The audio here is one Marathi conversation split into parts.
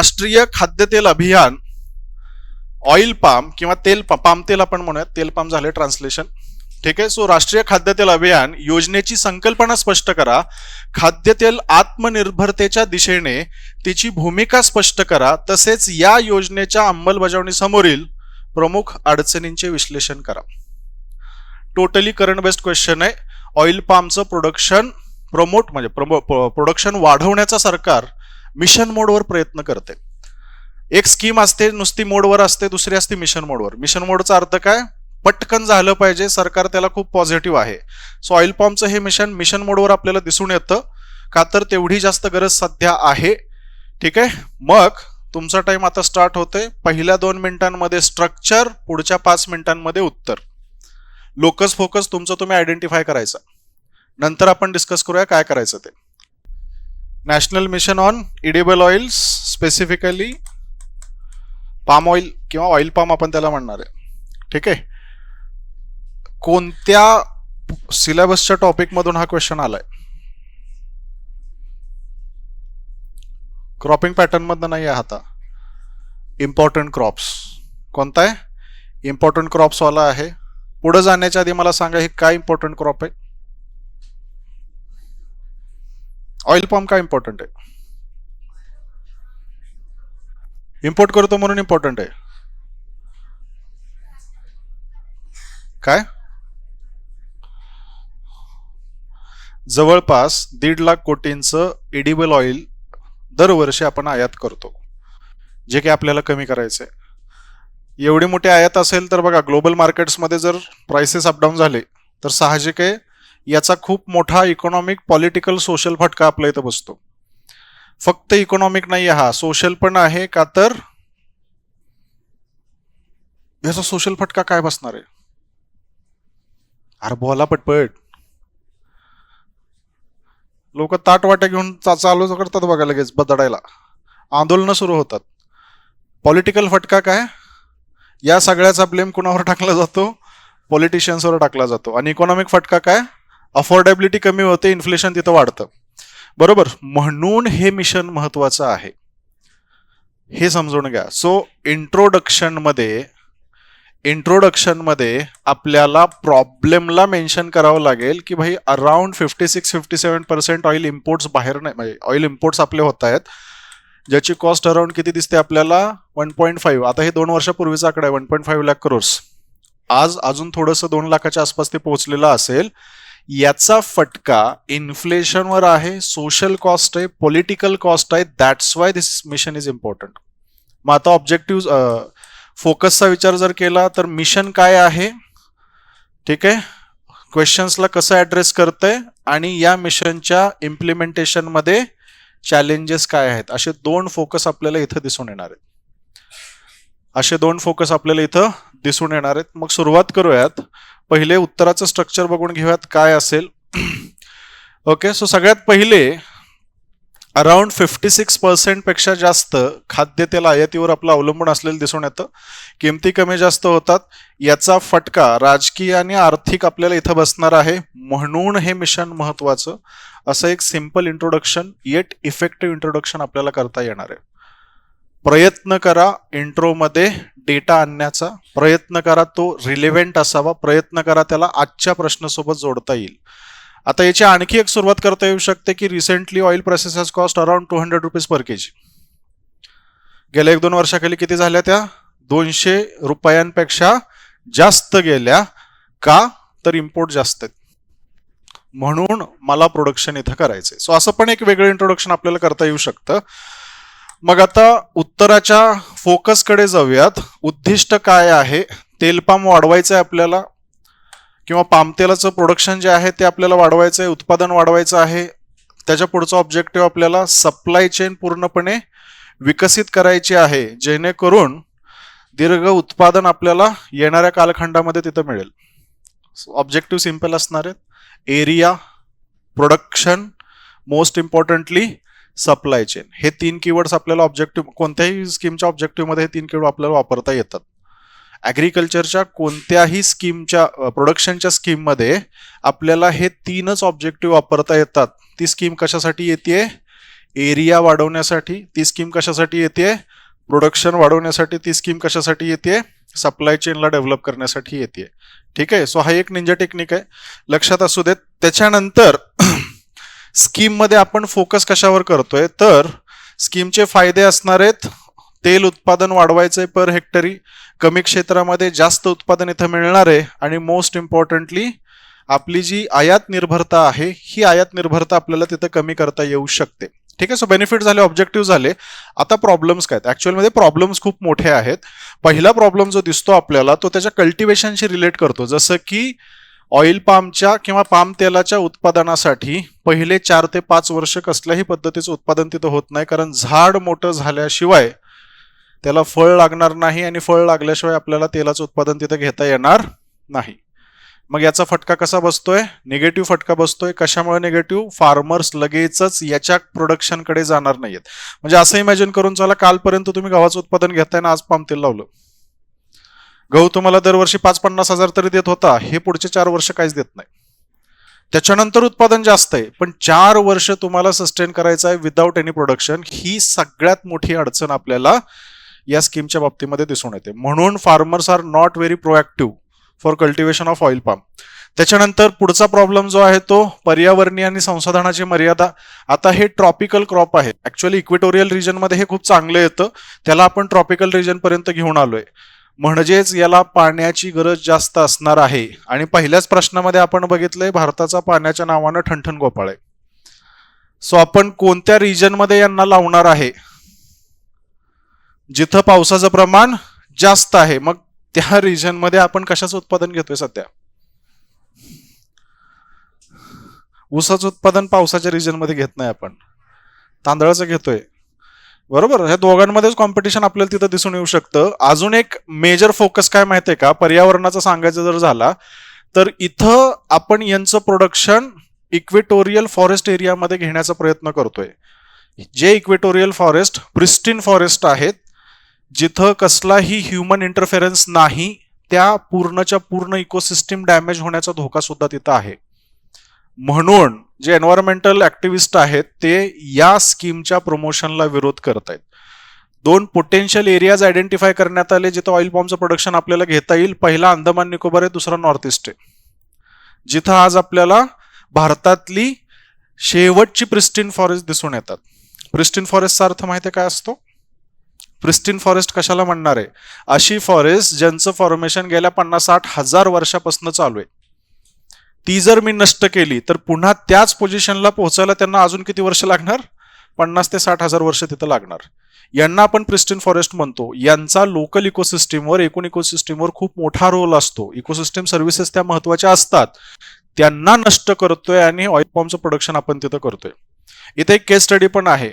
राष्ट्रीय खाद्यतेल अभियान, ऑइल पाम किंवा पाम तेल आपण म्हणूयात, तेल पाम झाले ट्रान्सलेशन. ठीक आहे. सो राष्ट्रीय खाद्यतेल अभियान योजनेची संकल्पना स्पष्ट करा. खाद्यतेल आत्मनिर्भरतेच्या दिशेने तिची भूमिका स्पष्ट करा. तसेच या योजनेच्या अंमलबजावणी समोरील प्रमुख अडचणींचे विश्लेषण करा. टोटली करंट बेस्ड क्वेश्चन आहे. ऑइल पामचं प्रोडक्शन म्हणजे प्रोडक्शन वाढवण्याचा सरकार मिशन मोडवर प्रयत्न करते. एक स्कीम असते नुसती मोडवर असते, दुसरी असते मिशन मोडवर. मिशन मोडचा अर्थ काय? पटकन झालं पाहिजे, सरकार त्याला खूप पॉझिटिव्ह आहे. सो ऑइल पामचं हे मिशन मोडवर आपल्याला दिसून येतं, का तर तेवढी जास्त गरज सध्या आहे. ठीक आहे. मग तुमचा टाइम आता स्टार्ट होतोय. पहिल्या 2 मिनिटांमध्ये स्ट्रक्चर, पुढच्या 5 मिनिटांमध्ये उत्तर. लोकस फोकस तुमचं तुम्ही आयडेंटिफाय करायचा. नंतर आपण डिस्कस करूया काय करायचं ते. National mission on edible oils, specifically palm oil किंवा ऑइल पाम आपण त्याला म्हणणार आहे. ठीक आहे. कोणत्या सिलेबसच्या टॉपिक मधून हा क्वेश्चन आलाय? क्रॉपिंग पॅटर्न मधनं नाही आहे. आता इम्पॉर्टंट क्रॉप्स कोणता आहे? इम्पॉर्टंट क्रॉप्स वाला आहे. पुढे जाण्याच्या आधी मला सांगा हे काय इम्पॉर्टंट क्रॉप आहे? ऑइल पाम काय इम्पॉर्टंट आहे? इम्पोर्ट करतो म्हणून इम्पॉर्टंट आहे काय? जवळपास 1.5 लाख कोटींचं एडिबल ऑइल दरवर्षी आपण आयात करतो, जे काही आपल्याला कमी करायचंय. एवढी मोठी आयात असेल तर बघा, ग्लोबल मार्केट्समध्ये जर प्राइसेस अपडाऊन झाले तर साहजिक आहे याचा खूप मोठा इकॉनॉमिक, पॉलिटिकल, सोशल फटका आपल्या इथं बसतो. फक्त इकॉनॉमिक नाही हा, सोशल पण आहे. का तर याचा सोशल फटका काय बसणार आहे? अरे बोला पटपट. लोक ताट वाट्या घेऊन चालू करतात बघा, लगेच बदडायला आंदोलनं सुरू होतात. पॉलिटिकल फटका काय? या सगळ्याचा ब्लेम कुणावर टाकला जातो? पॉलिटिशियन्सवर टाकला जातो. आणि इकॉनॉमिक फटका काय? अफोर्डेबिलिटी कमी होते, इन्फ्लेशन तिथं वाढतं. बरोबर. म्हणून हे मिशन महत्वाचं आहे, हे समजून घ्या. सो इंट्रोडक्शन मध्ये आपल्याला प्रॉब्लेमला मेन्शन करावं लागेल की भाई अराउंड 56-57% ऑइल इम्पोर्ट्स बाहेर नाही, म्हणजे ऑइल इम्पोर्ट्स आपले होत आहेत, ज्याची कॉस्ट अराउंड किती दिसते आपल्याला? 1.5. आता हे 2 वर्षापूर्वीचा आकडा आहे, 1.5 लाख करोड. आज अजून थोडंसं 2 लाखाच्या आसपास ते पोहोचलेलं असेल. याचा फटका इन्फ्लेशनवर आहे, सोशल कॉस्ट आहे, पॉलिटिकल कॉस्ट आहे. That's why this mission is important. मग आता ऑब्जेक्टिव्ह फोकसचा विचार जर केला तर मिशन काय आहे? ठीक आहे. क्वेश्चन्सला कसं ऍड्रेस करतंय आणि या मिशनच्या इम्प्लिमेंटेशन मध्ये चॅलेंजेस काय आहेत, असे 2 फोकस आपल्याला इथं दिसून येणार आहेत. मग सुरुवात करूयात. पहिले उत्तराचं स्ट्रक्चर बघून घेऊयात काय असेल. ओके. सो सगळ्यात पहिले अराउंड 56% पेक्षा जास्त खाद्यतेल आयातीवर आपलं अवलंबून असलेलं दिसून येतं. किमती कमी जास्त होतात, याचा फटका राजकीय आणि आर्थिक आपल्याला इथं बसणार आहे. म्हणून हे मिशन महत्वाचं. असं एक simple introduction eight effective introduction आपल्याला करता येणार आहे. प्रयत्न करा इंट्रोमध्ये डेटा आणण्याचा, प्रयत्न करा तो रिलेव्हेंट असावा, प्रयत्न करा त्याला आजच्या प्रश्नासोबत जोडता येईल. आता याची आणखी एक सुरुवात करता येऊ शकते की recently oil prices has cost around 200 rupees per KG. गेल्या 1-2 वर्षाखाली किती झाल्या? त्या 200 रुपयांपेक्षा जास्त गेल्या. का? तर इम्पोर्ट जास्त आहेत, म्हणून मला प्रोडक्शन इथं करायचंय. सो असं पण एक वेगळं इंट्रोडक्शन आपल्याला करता येऊ शकतं. मग आता उत्तराच्या फोकसकडे जाऊयात. उद्दिष्ट काय आहे? तेलपाम वाढवायचं आहे आपल्याला, किंवा पामतेलाचं प्रोडक्शन जे आहे ते आपल्याला वाढवायचं आहे, उत्पादन वाढवायचं आहे. त्याच्या पुढचा ऑब्जेक्टिव्ह आपल्याला सप्लाय चेन पूर्णपणे विकसित करायची आहे, जेणेकरून दीर्घ उत्पादन आपल्याला येणाऱ्या कालखंडामध्ये तिथं मिळेल. ऑब्जेक्टिव्ह सिंपल असणार आहेत. Area, production, most importantly supply chain. हे 3 कीवर्ड्स आपल्याला ऑब्जेक्टिव्ह, कोणत्याही स्कीमच्या ऑब्जेक्टिव्ह मध्ये हे 3 कीवर्ड आपल्याला वापरता येतात. ॲग्रिकल्चरच्या कोणत्याही स्कीमच्या, प्रोडक्शनच्या स्कीम मध्ये आपल्याला हे 3च ऑब्जेक्टिव्ह वापरता येतात. ती स्कीम कशासाठी येते? एरिया वाढवण्यासाठी ती स्कीम कशासाठी येते, प्रोडक्शन वाढवण्यासाठी ती स्कीम कशासाठी येते, सप्लाय चेनला डेव्हलप करण्यासाठी येते. ठीक आहे. सो हा एक निंजा टेक्निक आहे, लक्षात असू देत. त्याच्यानंतर स्कीम मध्ये आपण फोकस कशावर करतोय, तर स्कीमचे फायदे असणार आहेत. तेल उत्पादन वाढवायचंय पर हेक्टरी, कमी क्षेत्रामध्ये जास्त उत्पादन इथं मिळणार आहे, आणि मोस्ट इम्पॉर्टंटली आपली जी आयात निर्भरता आहे ही आयात निर्भरता आपल्याला तिथं कमी करता येऊ शकते. ठीक आहे. सो बेनिफिट झाले, ऑब्जेक्टिव्ह झाले. आता प्रॉब्लेम्स काय आहेत? ऍक्च्युअल मध्ये प्रॉब्लेम्स खूप मोठे आहेत. पहिला प्रॉब्लेम जो दिसतो आपल्याला तो त्याच्या कल्टिवेशनशी रिलेट करतो. जसं की ऑइल पामच्या किंवा पाम तेलाच्या उत्पादनासाठी पहिले 4 ते 5 वर्ष कसल्याही पद्धतीचं उत्पादन तिथं होत नाही, कारण झाड मोठं झाल्याशिवाय त्याला फळ लागणार नाही, आणि फळ लागल्याशिवाय आपल्याला तेलाचं उत्पादन तिथं घेता येणार नाही. मग याचा फटका कसा बसतोय? निगेटिव्ह फटका बसतोय. कशामुळे निगेटिव्ह? फार्मर्स लगेचच याच्या प्रोडक्शनकडे जाणार नाहीयेत. म्हणजे असं इमॅजिन करून चला, कालपर्यंत तुम्ही गव्हाचं उत्पादन घेताय ना, आज पाम तेल लावलं, गहू तुम्हाला दरवर्षी 5-50 हजार तरी देत होता, हे पुढचे 4 वर्ष काहीच देत नाही. त्याच्यानंतर उत्पादन जास्त आहे, पण 4 वर्ष तुम्हाला सस्टेन करायचं आहे विदाऊट एनी प्रोडक्शन. ही सगळ्यात मोठी अडचण आपल्याला या स्कीमच्या बाबतीमध्ये दिसून येते. म्हणून farmers are not very proactive for cultivation of oil palm. त्याच्यानंतर पुढचा प्रॉब्लेम जो आहे तो पर्यावरणीय आणि संसाधनाची मर्यादा. आता हे ट्रॉपिकल क्रॉप आहे, ऍक्च्युअली इक्वेटोरियल रिजन मध्ये हे खूप चांगलं येतं, त्याला आपण ट्रॉपिकल रिजन पर्यंत घेऊन आलोय, म्हणजेच याला पाण्याची गरज जास्त असणार आहे. आणि पहिल्याच प्रश्नामध्ये आपण बघितलंय भारताचा पाण्याच्या नावानं ठणठण गोपाळ आहे. सो आपण कोणत्या रिजन मध्ये यांना लावणार आहे? जिथं पावसाचं प्रमाण जास्त आहे. मग त्या रिजन मध्ये आपण कशाचं उत्पादन घेतोय सध्या? ऊसाचं उत्पादन पावसाच्या रिजन मध्ये घेत नाही आपण, तांदळाचं घेतोय. बरोबर. ह्या दोघांमध्येच कॉम्पिटिशन आपल्याला तिथं दिसून येऊ शकतं. अजून एक मेजर फोकस काय माहितीये का, पर्यावरणाचं सांगायचं जर झाला तर इथं आपण यांचं प्रोडक्शन इक्वेटोरियल फॉरेस्ट एरियामध्ये घेण्याचा प्रयत्न करतोय. जे इक्वेटोरियल फॉरेस्ट प्रिस्टीन फॉरेस्ट आहेत, जिथं कसलाही ह्युमन इंटरफेरन्स नाही, त्या पूर्णच्या पूर्ण इकोसिस्टीम डॅमेज होण्याचा धोका सुद्धा तिथं आहे. म्हणून जे एन्व्हायरमेंटल ऍक्टिव्हिस्ट आहेत ते या स्कीमच्या प्रमोशनला विरोध करत आहेत. 2 पोटेन्शियल एरियाज आयडेंटिफाय करण्यात आले जिथं ऑइल पॉमचं प्रोडक्शन आपल्याला घेता येईल. पहिला अंदमान निकोबार आहे, दुसरा नॉर्थ ईस्ट आहे, जिथं आज आपल्याला भारतातली शेवटची प्रिस्टीन फॉरेस्ट दिसून येतात. प्रिस्टीन फॉरेस्टचा अर्थ माहिती आहे काय असतो? प्रिस्टीन फॉरेस्ट कशाला म्हणणार आहे? अशी फॉरेस्ट ज्यांचं फॉर्मेशन गेल्या 50-60 हजार वर्षापासून चालू आहे. ती जर मी नष्ट केली तर पुन्हा त्याच पोझिशनला पोहोचायला त्यांना अजून किती वर्ष लागणार? 50 ते 60 हजार वर्ष तिथं लागणार. यांना आपण प्रिस्टीन फॉरेस्ट म्हणतो. यांचा लोकल इकोसिस्टीमवर, एकूण इकोसिस्टीमवर खूप मोठा रोल असतो. इकोसिस्टीम सर्व्हिसेस त्या महत्वाच्या असतात, त्यांना नष्ट करतोय आणि ऑइल पॉमचं प्रोडक्शन आपण तिथं करतोय. इथे एक केस स्टडी पण आहे.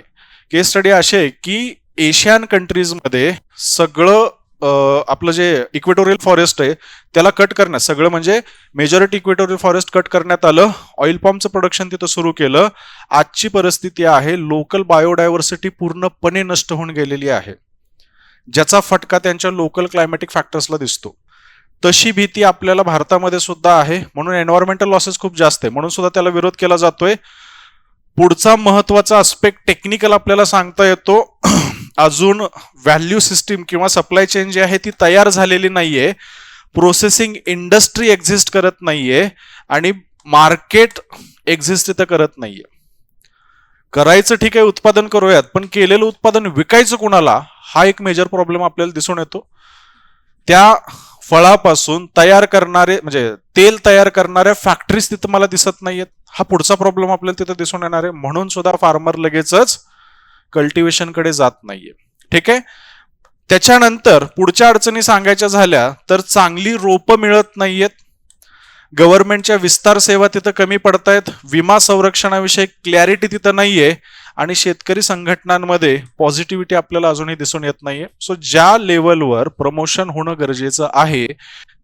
केस स्टडी अशी आहे की एशियन कंट्रीजमध्ये सगळं आपलं जे इक्वेटोरियल फॉरेस्ट आहे त्याला कट करण्यात, सगळं म्हणजे मेजॉरिटी इक्वेटोरियल फॉरेस्ट कट करण्यात आलं, ऑइल पॉमचं प्रोडक्शन तिथं सुरू केलं. आजची परिस्थिती आहे लोकल बायोडायव्हर्सिटी पूर्णपणे नष्ट होऊन गेलेली आहे, ज्याचा फटका त्यांच्या लोकल क्लायमॅटिक फॅक्टर्सला दिसतो. तशी भीती आपल्याला भारतामध्ये सुद्धा आहे, म्हणून एन्व्हायरमेंटल लॉसेस खूप जास्त आहे, म्हणून सुद्धा त्याला विरोध केला जातोय. पुढचा महत्वाचा आस्पेक्ट टेक्निकल आपल्याला सांगता येतो. अजून व्हॅल्यू सिस्टीम किंवा सप्लाय चेन जी आहे ती तयार झालेली नाहीये, प्रोसेसिंग इंडस्ट्री एक्झिस्ट करत नाहीये, आणि मार्केट एक्झिस्ट तिथं करत नाहीये. करायचं ठीक आहे, उत्पादन करूयात, पण केलेलं उत्पादन विकायचं कुणाला, हा एक मेजर प्रॉब्लेम आपल्याला दिसून येतो. त्या फळापासून तयार करणारे म्हणजे तेल तयार करणाऱ्या फॅक्टरीज तिथं मला दिसत नाहीयेत. हा पुढचा प्रॉब्लेम आपल्याला तिथं दिसून येणार आहे. म्हणून सुद्धा फार्मर लगेचच कल्टिवेशन कडे जात नाहीये. ठीक आहे. त्याच्यानंतर पुढच्या अडचणी सांगायच्या झाल्या तर चांगली रोपं मिळत नाहीयेत, गव्हर्नमेंटच्या विस्तार सेवा तिथं कमी पडतायत, विमा संरक्षणाविषयी क्लॅरिटी तिथं नाहीये, आणि शेतकरी संघटनांमध्ये पॉझिटिव्हिटी आपल्याला अजूनही दिसून येत नाहीये. सो ज्या लेवलवर प्रमोशन होणं गरजेचं आहे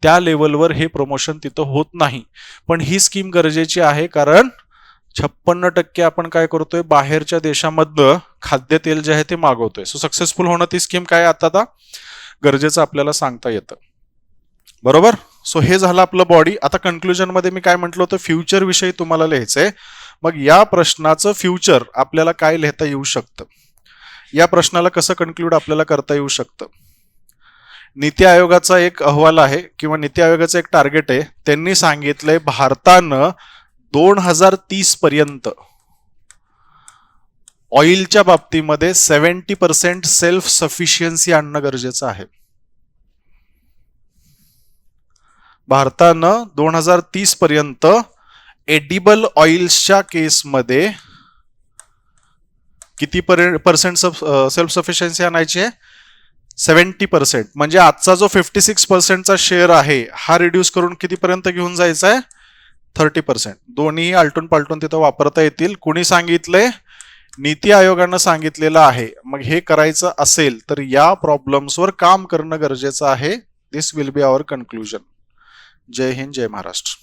त्या लेवलवर हे प्रमोशन तिथं होत नाही. पण ही स्कीम गरजेची आहे, कारण 56% आपण काय करतोय, बाहेरच्या देशामधनं खाद्यतेल जे आहे ते मागवतोय. सो सक्सेसफुल होणं ती स्कीम काय आता गरजेचं आपल्याला सांगता येतं. बरोबर. सो हे झालं आपलं बॉडी. आता कन्क्लुजन मध्ये मी काय म्हटलं होतं, फ्युचर विषयी तुम्हाला लिहायचंय. मग या प्रश्नाचं फ्युचर आपल्याला काय लिहिता येऊ शकतं, या प्रश्नाला कसं कन्क्लूड आपल्याला करता येऊ शकतं. नीती आयोगाचा एक अहवाल आहे किंवा नीती आयोगाचं एक टार्गेट आहे. त्यांनी सांगितलंय भारतानं 2030 पर्यंत ऑइलच्या बाबतीमध्ये 70% सेल्फ सफिशियन्सी आणणं गरजेचं आहे. भारतानं 2030 पर्यंत एडिबल ऑइल्सच्या केसमध्ये किती पर्सेंट सेल्फ सफिशियन्सी आणायची आहे, 70%. म्हणजे आजचा जो 56%चा शेअर आहे हा रिड्यूस करून कितीपर्यंत घेऊन जायचा आहे, 30%. दोन्ही आलटून पालटून तिथं वापरता येतील. कुणी सांगितलंय, नीती आयोगानं सांगितलेलं आहे. मग हे करायचं असेल तर या प्रॉब्लेम्सवर काम करणं गरजेचं आहे. This will be our conclusion. जय हिंद, जय महाराष्ट्र.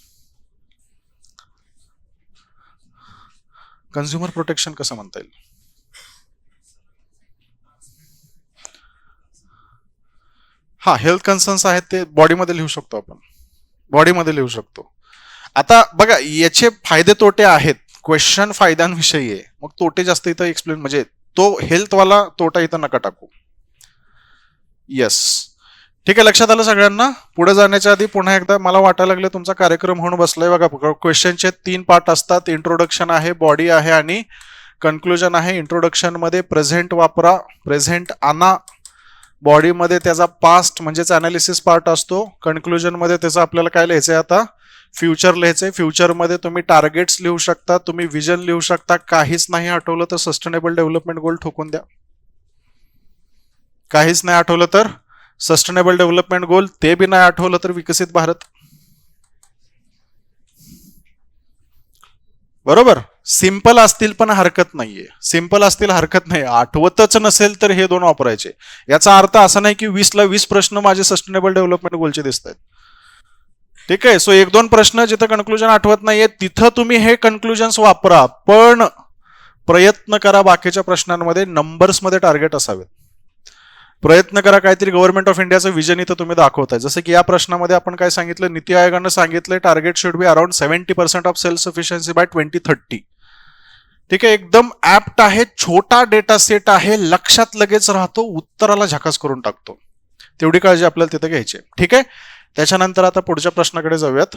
कन्झ्युमर प्रोटेक्शन कसं म्हणता येईल, हा हेल्थ कन्सर्न्स आहेत ते बॉडीमध्ये लिहू शकतो आपण, बॉडीमध्ये लिहू शकतो. आता बघा याचे फायदे तोटे आहेत. क्वेश्चन फायद्यांविषयी आहे, मग तोटे जास्त इथं एक्सप्लेन, म्हणजे तो हेल्थवाला तोटा इथं नका टाकू. येस, ठीक आहे, लक्षात आलं सगळ्यांना. पुढे जाण्याच्या आधी पुन्हा एकदा मला वाटायला लागलं तुमचा कार्यक्रम होऊन बसलाय. बघा क्वेश्चनचे 3 पार्ट असतात. इंट्रोडक्शन आहे, बॉडी आहे आणि कन्क्लुजन आहे. इंट्रोडक्शन मध्ये प्रेझेंट वापरा, प्रेझेंट आणा. बॉडीमध्ये त्याचा पास्ट म्हणजेच अनालिसिस पार्ट असतो. कन्क्लुजन मध्ये त्याचं आपल्याला काय लिहायचंय, आता फ्युचर लिहायचंय. फ्युचरमध्ये तुम्ही टार्गेट्स लिहू शकता, तुम्ही विजन लिहू शकता. काहीच नाही आठवलं तर सस्टेनेबल डेव्हलपमेंट गोल ठोकून द्या. काहीच नाही आठवलं तर सस्टेनेबल डेव्हलपमेंट गोल, ते बी नाही आठवलं तर विकसित भारत. बरोबर, सिंपल असतील पण हरकत नाहीये, सिंपल असतील हरकत नाही. आठवतच नसेल तर हे 2 वापरायचे. याचा अर्थ असा नाही की 20ला 20 प्रश्न माझे सस्टेनेबल डेव्हलपमेंट गोलचे दिसत आहेत. ठीक आहे, सो 1-2 प्रश्न जिथं कन्क्लुजन आठवत नाहीये तिथं तुम्ही हे कन्क्लुजन्स वापरा, पण प्रयत्न करा बाकीच्या प्रश्नांमध्ये नंबर्समध्ये टार्गेट असावेत. प्रयत्न करा काहीतरी गव्हर्नमेंट ऑफ इंडियाचं विजन इथं तुम्ही दाखवताय. जसं की या प्रश्नामध्ये आपण काय सांगितलं, नीती आयोगानं सांगितलंय target should be around 70% of self sufficiency by 2030. ठीक आहे, एकदम ऍप्ट आहे, छोटा डेटा सेट आहे, लक्षात लगेच राहतो, उत्तराला झकास करून टाकतो. तेवढी काळजी आपल्याला तिथे घ्यायची. ठीक आहे, त्याच्यानंतर आता पुढच्या प्रश्नाकडे जाऊयात.